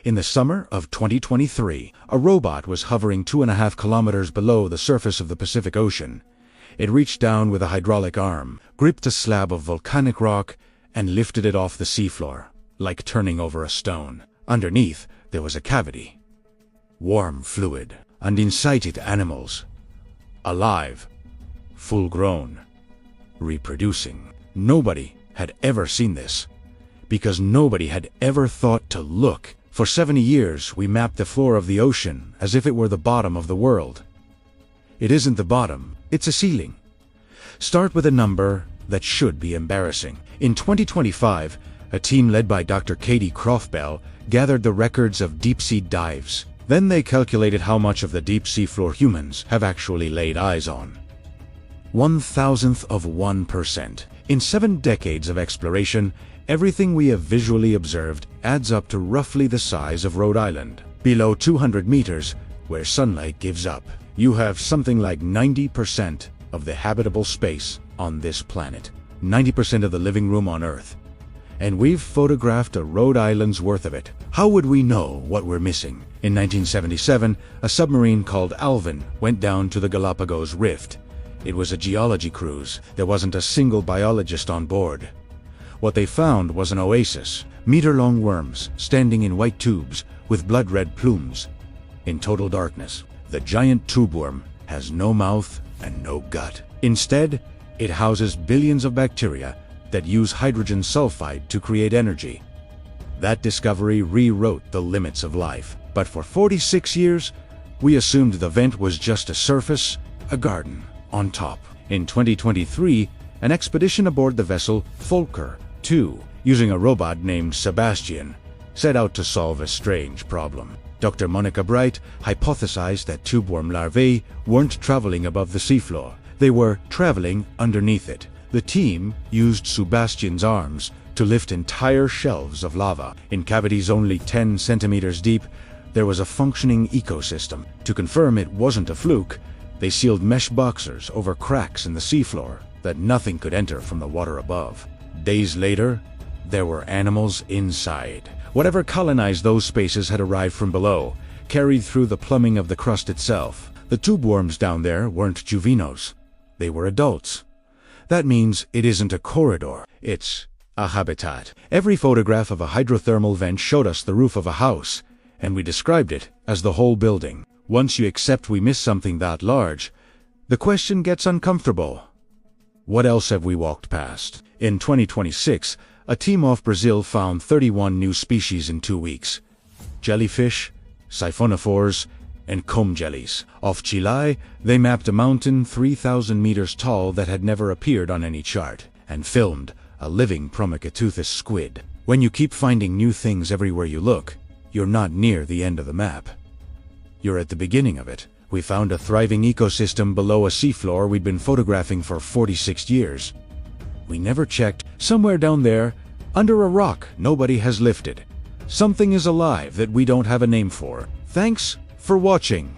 In the summer of 2023, a robot was hovering 2.5 kilometers below the surface of the Pacific Ocean. It reached down with a hydraulic arm, gripped a slab of volcanic rock, and lifted it off the seafloor, like turning over a stone. Underneath, there was a cavity. Warm fluid, and inside it animals. Alive, full-grown, reproducing. Nobody had ever seen this, because nobody had ever thought to look. For 70 years, we mapped the floor of the ocean as if it were the bottom of the world. It isn't the bottom, it's a ceiling. Start with a number that should be embarrassing. In 2025, a team led by Dr. Katie Croftbell gathered the records of deep-sea dives. Then they calculated how much of the deep sea floor humans have actually laid eyes on. 0.001%. In 7 decades of exploration, everything we have visually observed adds up to roughly the size of Rhode Island. Below 200 meters, where sunlight gives up, you have something like 90% of the habitable space on this planet. 90% of the living room on Earth. And we've photographed a Rhode Island's worth of it. How would we know what we're missing? In 1977, a submarine called Alvin went down to the Galapagos Rift. It was a geology cruise. There wasn't a single biologist on board. What they found was an oasis, meter-long worms standing in white tubes with blood-red plumes. In total darkness, the giant tubeworm has no mouth and no gut. Instead, it houses billions of bacteria that use hydrogen sulfide to create energy. That discovery rewrote the limits of life. But for 46 years, we assumed the vent was just a surface, a garden, on top. In 2023, an expedition aboard the vessel Volker 2, using a robot named Sebastian, set out to solve a strange problem. Dr. Monica Bright hypothesized that tubeworm larvae weren't traveling above the seafloor. They were traveling underneath it. The team used Sebastian's arms to lift entire shelves of lava. In cavities only 10 centimeters deep, there was a functioning ecosystem. To confirm it wasn't a fluke, they sealed mesh boxers over cracks in the seafloor that nothing could enter from the water above. Days later, there were animals inside. Whatever colonized those spaces had arrived from below, carried through the plumbing of the crust itself. The tubeworms down there weren't juveniles. They were adults. That means it isn't a corridor, it's a habitat. Every photograph of a hydrothermal vent showed us the roof of a house, and we described it as the whole building. Once you accept we missed something that large, the question gets uncomfortable. What else have we walked past? In 2026, a team off Brazil found 31 new species in 2 weeks. Jellyfish, siphonophores, and comb jellies. Off Chile, they mapped a mountain 3,000 meters tall that had never appeared on any chart, and filmed a living Promicateuthis squid. When you keep finding new things everywhere you look, you're not near the end of the map. You're at the beginning of it. We found a thriving ecosystem below a seafloor we'd been photographing for 46 years. We never checked. Somewhere down there, under a rock nobody has lifted, something is alive that we don't have a name for. Thanks for watching.